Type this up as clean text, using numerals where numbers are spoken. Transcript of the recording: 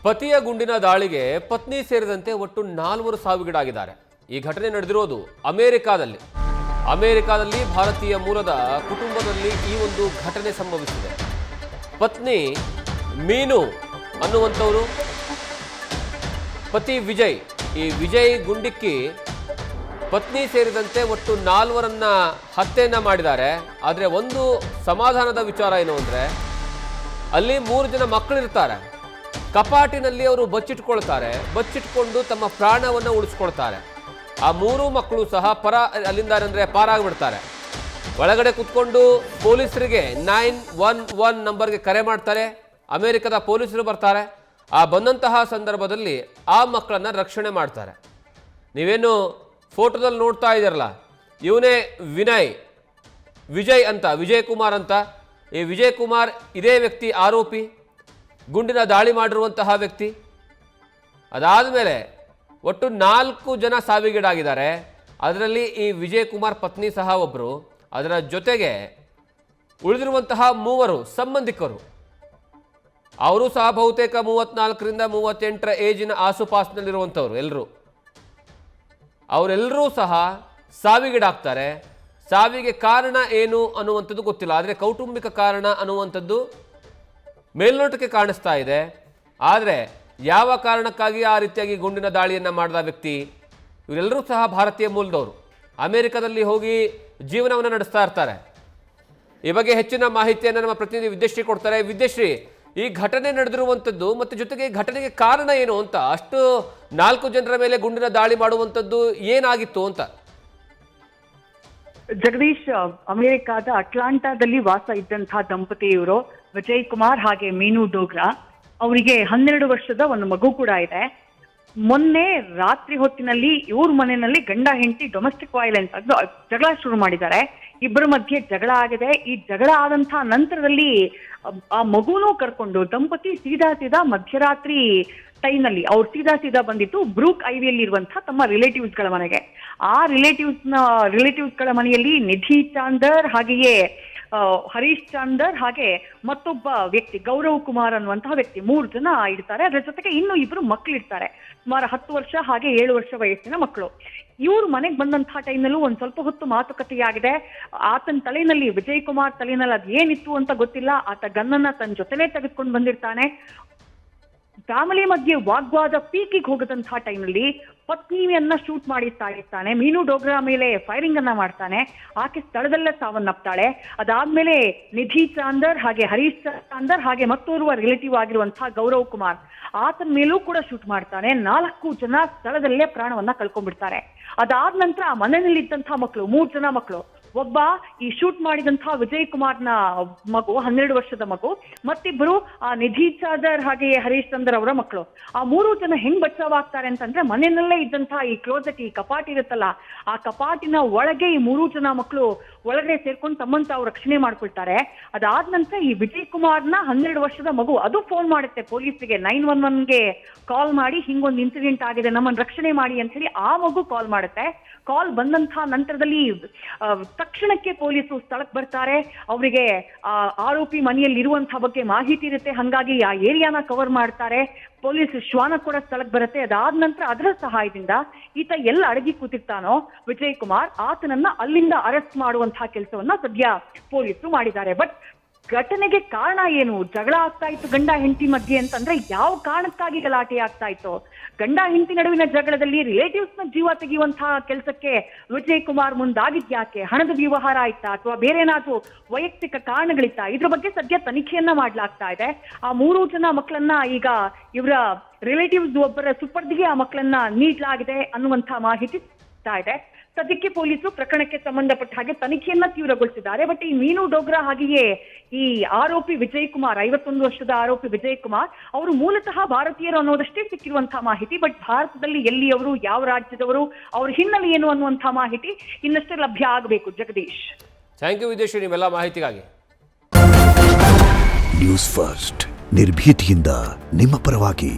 ಪತಿಯ ಗುಂಡಿನ ದಾಳಿಗೆ ಪತ್ನಿ ಸೇರಿದಂತೆ ಒಟ್ಟು 4 ಸಾವಿಗೀಡಾಗಿದ್ದಾರೆ. ಈ ಘಟನೆ ನಡೆದಿರೋದು ಅಮೆರಿಕಾದಲ್ಲಿ ಭಾರತೀಯ ಮೂಲದ ಕುಟುಂಬದಲ್ಲಿ ಈ ಒಂದು ಘಟನೆ ಸಂಭವಿಸಿದೆ. ಪತ್ನಿ ಮೀನು ಅನ್ನುವಂಥವರು, ಪತಿ ವಿಜಯ್. ಈ ವಿಜಯ್ ಗುಂಡಿಕ್ಕಿ ಪತ್ನಿ ಸೇರಿದಂತೆ ಒಟ್ಟು 4ರನ್ನ ಹತ್ಯೆಯನ್ನ ಮಾಡಿದ್ದಾರೆ. ಆದರೆ ಒಂದು ಸಮಾಧಾನದ ವಿಚಾರ ಏನು ಅಂದರೆ, ಅಲ್ಲಿ 3 ಜನ ಮಕ್ಕಳಿರ್ತಾರೆ. ಕಪಾಟಿನಲ್ಲಿ ಅವರು ಬಚ್ಚಿಟ್ಕೊಂಡು ತಮ್ಮ ಪ್ರಾಣವನ್ನು ಉಳಿಸ್ಕೊಳ್ತಾರೆ. ಆ 3 ಮಕ್ಕಳು ಸಹ ಅಲ್ಲಿಂದ ಪಾರಾಗ್ಬಿಡ್ತಾರೆ. ಒಳಗಡೆ ಕುತ್ಕೊಂಡು ಪೊಲೀಸರಿಗೆ 911 ನಂಬರ್ಗೆ ಕರೆ ಮಾಡ್ತಾರೆ. ಅಮೆರಿಕದ ಪೊಲೀಸರು ಬರ್ತಾರೆ. ಆ ಬಂದಂತಹ ಸಂದರ್ಭದಲ್ಲಿ ಆ ಮಕ್ಕಳನ್ನ ರಕ್ಷಣೆ ಮಾಡ್ತಾರೆ. ನೀವೇನು ಫೋಟೋದಲ್ಲಿ ನೋಡ್ತಾ ಇದ್ದೀರಲ್ಲ, ಇವನೇ ವಿಜಯ್ ಕುಮಾರ್ ಅಂತ. ಈ ವಿಜಯ್ ಕುಮಾರ್ ಇದೇ ವ್ಯಕ್ತಿ ಆರೋಪಿ, ಗುಂಡಿನ ದಾಳಿ ಮಾಡಿರುವಂತಹ ವ್ಯಕ್ತಿ. ಅದಾದ ಮೇಲೆ ಒಟ್ಟು 4 ಜನ ಸಾವಿಗೀಡಾಗಿದ್ದಾರೆ. ಅದರಲ್ಲಿ ಈ ವಿಜಯ್ ಕುಮಾರ್ ಪತ್ನಿ ಸಹ ಒಬ್ಬರು. ಅದರ ಜೊತೆಗೆ ಉಳಿದಿರುವಂತಹ 3 ಸಂಬಂಧಿಕರು, ಅವರು ಸಹ ಬಹುತೇಕ 34ರಿಂದ 38ರ ಏಜಿನ ಆಸುಪಾಸಿನಲ್ಲಿರುವಂಥವ್ರು. ಅವರೆಲ್ಲರೂ ಸಹ ಸಾವಿಗೀಡಾಗ್ತಾರೆ. ಸಾವಿಗೆ ಕಾರಣ ಏನು ಅನ್ನುವಂಥದ್ದು ಗೊತ್ತಿಲ್ಲ. ಆದರೆ ಕೌಟುಂಬಿಕ ಕಾರಣ ಅನ್ನುವಂಥದ್ದು ಮೇಲ್ನೋಟಕ್ಕೆ ಕಾಣಿಸ್ತಾ ಇದೆ. ಆದರೆ ಯಾವ ಕಾರಣಕ್ಕಾಗಿ ಆ ರೀತಿಯಾಗಿ ಗುಂಡಿನ ದಾಳಿಯನ್ನು ಮಾಡಿದ ವ್ಯಕ್ತಿ, ಇವರೆಲ್ಲರೂ ಸಹ ಭಾರತೀಯ ಮೂಲದವರು, ಅಮೆರಿಕದಲ್ಲಿ ಹೋಗಿ ಜೀವನವನ್ನು ನಡೆಸ್ತಾ ಇರ್ತಾರೆ. ಈ ಬಗ್ಗೆ ಹೆಚ್ಚಿನ ಮಾಹಿತಿಯನ್ನು ನಮ್ಮ ಪ್ರತಿನಿಧಿ ವಿದ್ಯಶ್ರೀ ಕೊಡ್ತಾರೆ. ವಿದ್ಯಶ್ರೀ, ಈ ಘಟನೆ ನಡೆದಿರುವಂಥದ್ದು ಮತ್ತು ಜೊತೆಗೆ ಘಟನೆಗೆ ಕಾರಣ ಏನು ಅಂತ, ಅಷ್ಟು 4 ಜನರ ಮೇಲೆ ಗುಂಡಿನ ದಾಳಿ ಮಾಡುವಂಥದ್ದು ಏನಾಗಿತ್ತು ಅಂತ? ಜಗದೀಶ್, ಅಮೆರಿಕಾದ ಅಟ್ಲಾಂಟಾದಲ್ಲಿ ವಾಸ ಇದ್ದಂತಹ ದಂಪತಿ ಇವರು, ವಿಜಯ್ ಕುಮಾರ್ ಹಾಗೆ ಮೀನು ಡೋಗ್ರಾ. ಅವರಿಗೆ 12 ವರ್ಷದ ಒಂದು ಮಗು ಕೂಡ ಇದೆ. ಮೊನ್ನೆ ರಾತ್ರಿ ಹೊತ್ತಿನಲ್ಲಿ ಇವ್ರ ಮನೆಯಲ್ಲಿ ಗಂಡ ಹೆಂಡತಿ ಡೊಮೆಸ್ಟಿಕ್ ವೈಲೆನ್ಸ್ ಅದು ಜಗಳ ಶುರು ಮಾಡಿದ್ದಾರೆ. ಇಬ್ಬರ ಮಧ್ಯೆ ಜಗಳ ಆಗಿದೆ. ಈ ಜಗಳ ಆದಂತಹ ನಂತರದಲ್ಲಿ ಆ ಮಗುನೂ ಕರ್ಕೊಂಡು ದಂಪತಿ ಸೀದಾ ಮಧ್ಯರಾತ್ರಿ ಟೈಮ್ನಲ್ಲಿ ಅವ್ರು ಸೀದಾ ಬಂದಿತ್ತು ಬ್ರೂಕ್ ಐವಿಯಲ್ಲಿ ಇರುವಂತಹ ತಮ್ಮ ರಿಲೇಟಿವ್ಸ್ಗಳ ಮನೆಗೆ. ಆ ರಿಲೇಟಿವ್ಸ್ಗಳ ಮನೆಯಲ್ಲಿ ನಿಧಿ ಚಾಂದರ್, ಹಾಗೆಯೇ ಹರೀಶ್ ಚಾಂದರ್, ಹಾಗೆ ಮತ್ತೊಬ್ಬ ವ್ಯಕ್ತಿ ಗೌರವ್ ಕುಮಾರ್ ಅನ್ನುವಂತಹ ವ್ಯಕ್ತಿ, 3 ಜನ ಇರ್ತಾರೆ. ಅದರ ಜೊತೆಗೆ ಇನ್ನೂ 2 ಮಕ್ಕಳಿರ್ತಾರೆ, ಸುಮಾರು 10 ವರ್ಷ ಹಾಗೆ 7 ವರ್ಷ ವಯಸ್ಸಿನ ಮಕ್ಕಳು. ಇವ್ರು ಮನೆಗೆ ಬಂದಂತಹ ಟೈಮ್ನಲ್ಲೂ ಒಂದ್ ಸ್ವಲ್ಪ ಹೊತ್ತು ಮಾತುಕತೆಯಾಗಿದೆ. ಆತನ ತಲೆಯಲ್ಲಿ, ವಿಜಯ್ ಕುಮಾರ್ ತಲೆಯಲ್ಲಿ ಅದು ಏನಿತ್ತು ಅಂತ ಗೊತ್ತಿಲ್ಲ. ಆತ ಗನ್ನನ್ನ ತನ್ನ ಜೊತೆನೇ ತೆಗೆದುಕೊಂಡು ಬಂದಿರ್ತಾನೆ. ಫ್ಯಾಮಿಲಿ ಮಧ್ಯೆ ವಾಗ್ವಾದ ಪೀಕಿಗೆ ಹೋಗದಂತಹ ಟೈಮ್ನಲ್ಲಿ ಪತ್ನಿಯನ್ನ ಶೂಟ್ ಮಾಡಿ ಸಾಯಿಸ್ತಾನೆ. ಮೀನು ಡೋಗ್ರಾ ಮೇಲೆ ಫೈರಿಂಗ್ ಅನ್ನ ಮಾಡ್ತಾನೆ. ಆಕೆ ಸ್ಥಳದಲ್ಲೇ ಸಾವನ್ನಪ್ತಾಳೆ. ಅದಾದ್ಮೇಲೆ ನಿಧಿ ಚಾಂದರ್ ಹಾಗೆ ಹರೀಶ್ ಚಾಂದರ್ ಹಾಗೆ ಮತ್ತೋರ್ವ ರಿಲೇಟಿವ್ ಆಗಿರುವಂತಹ ಗೌರವ್ ಕುಮಾರ್, ಆತನ ಮೇಲೂ ಕೂಡ ಶೂಟ್ ಮಾಡ್ತಾನೆ. 4 ಜನ ಸ್ಥಳದಲ್ಲೇ ಪ್ರಾಣವನ್ನ ಕಳ್ಕೊಂಡ್ಬಿಡ್ತಾರೆ. ಅದಾದ ನಂತರ ಆ ಮನೆಯಲ್ಲಿದ್ದಂತಹ ಮಕ್ಕಳು, 3 ಜನ ಮಕ್ಕಳು, ಒಬ್ಬ ಈ ಶೂಟ್ ಮಾಡಿದಂತಹ ವಿಜಯ್ ಕುಮಾರ್ನ ಮಗು, 12 ವರ್ಷದ ಮಗು, ಮತ್ತಿಬ್ಬರು ಆ ನಿಧಿ ಚಾದರ್ ಹಾಗೆ ಹರೀಶ್ ಚಂದರ್ ಅವರ ಮಕ್ಕಳು. ಆ 3 ಜನ ಹೆಂಗ್ ಬಚಾವಾಗ್ತಾರೆ ಅಂತಂದ್ರೆ, ಮನೆಯಲ್ಲೇ ಇದ್ದಂತಹ ಈ ಕ್ಲೋಸೆಟ್, ಈ ಕಪಾಟ್ ಇರುತ್ತಲ್ಲ, ಆ ಕಪಾಟಿನ ಒಳಗೆ ಈ 3 ಜನ ಮಕ್ಕಳು ಒಳಗಡೆ ಸೇರ್ಕೊಂಡು ತಮ್ಮಂತ ಅವ್ರು ರಕ್ಷಣೆ ಮಾಡ್ಕೊಳ್ತಾರೆ. ಅದಾದ ನಂತರ ಈ ವಿಜಯ್ ಕುಮಾರ್ನ 12 ವರ್ಷದ ಮಗು ಅದು ಫೋನ್ ಮಾಡುತ್ತೆ ಪೊಲೀಸ್ಗೆ, 911ಗೆ ಕಾಲ್ ಮಾಡಿ ಹಿಂಗೊಂದು ಇನ್ಸಿಡೆಂಟ್ ಆಗಿದೆ, ನಮ್ಮನ್ನು ರಕ್ಷಣೆ ಮಾಡಿ ಅಂತ ಹೇಳಿ ಆ ಮಗು ಕಾಲ್ ಮಾಡುತ್ತೆ. ಕಾಲ್ ಬಂದಂತಹ ನಂತರದಲ್ಲಿ ತಕ್ಷಣಕ್ಕೆ ಪೊಲೀಸರು ಸ್ಥಳಕ್ಕೆ ಬರ್ತಾರೆ. ಅವರಿಗೆ ಆರೋಪಿ ಮನೆಯಲ್ಲಿ ಇರುವಂತಹ ಬಗ್ಗೆ ಮಾಹಿತಿ ಇರುತ್ತೆ. ಹಂಗಾಗಿ ಆ ಏರಿಯಾನ ಕವರ್ ಮಾಡ್ತಾರೆ. ಪೊಲೀಸ್ ಶ್ವಾನ ಕೂಡ ಸ್ಥಳಕ್ಕೆ ಬರುತ್ತೆ. ಅದಾದ ನಂತರ ಅದರ ಸಹಾಯದಿಂದ ಈತ ಎಲ್ಲ ಅಡಗಿ ಕೂತಿರ್ತಾನೋ ವಿಜಯ್ ಕುಮಾರ್, ಆತನನ್ನ ಅಲ್ಲಿಂದ ಅರೆಸ್ಟ್ ಮಾಡುವಂತಹ ಕೆಲಸವನ್ನ ಸದ್ಯ ಪೊಲೀಸರು ಮಾಡಿದ್ದಾರೆ. ಬಟ್ ಘಟನೆಗೆ ಕಾರಣ ಏನು? ಜಗಳ ಆಗ್ತಾ ಇತ್ತು ಗಂಡ ಹೆಂಡತಿ ಮಧ್ಯೆ ಅಂತಂದ್ರೆ, ಯಾವ ಕಾರಣಕ್ಕಾಗಿ ಗಲಾಟೆ ಆಗ್ತಾ ಇತ್ತು? ಗಂಡ ಹೆಂಡತಿ ನಡುವಿನ ಜಗಳದಲ್ಲಿ ರಿಲೇಟಿವ್ಸ್ ನ ಜೀವ ತೆಗೆಯುವಂತಹ ಕೆಲಸಕ್ಕೆ ವಿಜಯ್ ಕುಮಾರ್ ಮುಂದಾಗಿದ್ಯಾಕೆ? ಹಣದ ವ್ಯವಹಾರ ಆಯ್ತಾ ಅಥವಾ ಬೇರೆ ಏನಾದ್ರೂ ವೈಯಕ್ತಿಕ ಕಾರಣಗಳಿತ್ತಾ? ಇದ್ರ ಬಗ್ಗೆ ಸದ್ಯ ತನಿಖೆಯನ್ನ ಮಾಡ್ಲಾಗ್ತಾ ಇದೆ. ಆ 3 ಜನ ಮಕ್ಕಳನ್ನ ಈಗ ಇವರ ರಿಲೇಟಿವ್ಸ್ ಒಬ್ಬರ ಸುಪರ್ದಿಗೆ ಆ ಮಕ್ಕಳನ್ನ ನೀಡಲಾಗಿದೆ ಅನ್ನುವಂತಹ ಮಾಹಿತಿ ಸಿಗ್ತಾ ಇದೆ. ಸದ್ಯಕ್ಕೆ ಪೊಲೀಸರು ಪ್ರಕರಣಕ್ಕೆ ಸಂಬಂಧಪಟ್ಟ ಹಾಗೆ ತನಿಖೆಯನ್ನ ತೀವ್ರಗೊಳಿಸಿದ್ದಾರೆ. ಬಟ್ ಈ ಮೀನು ಡೋಗ್ರಾ ಹಾಗೆಯೇ ಈ ಆರೋಪಿ ವಿಜಯ್ ಕುಮಾರ್, 51 ವರ್ಷದ ಆರೋಪಿ ವಿಜಯ್ ಕುಮಾರ್, ಅವರು ಮೂಲತಃ ಭಾರತೀಯರು ಅನ್ನೋದಷ್ಟೇ ಸಿಕ್ಕಿರುವಂತಹ ಮಾಹಿತಿ. ಬಟ್ ಭಾರತದಲ್ಲಿ ಎಲ್ಲಿಯವರು, ಯಾವ ರಾಜ್ಯದವರು, ಅವ್ರ ಹಿನ್ನೆಲೆ ಏನು ಅನ್ನುವಂತಹ ಮಾಹಿತಿ ಇನ್ನಷ್ಟೇ ಲಭ್ಯ ಆಗಬೇಕು. ಜಗದೀಶ್, ಥ್ಯಾಂಕ್ ಯು ವಿದೇಶಿ, ನಿಮ್ಮೆಲ್ಲ ಮಾಹಿತಿಗಾಗಿ. ನ್ಯೂಸ್ ಫಸ್ಟ್, ನಿರ್ಭೀತಿಯಿಂದ ನಿಮ್ಮ ಪರವಾಗಿ.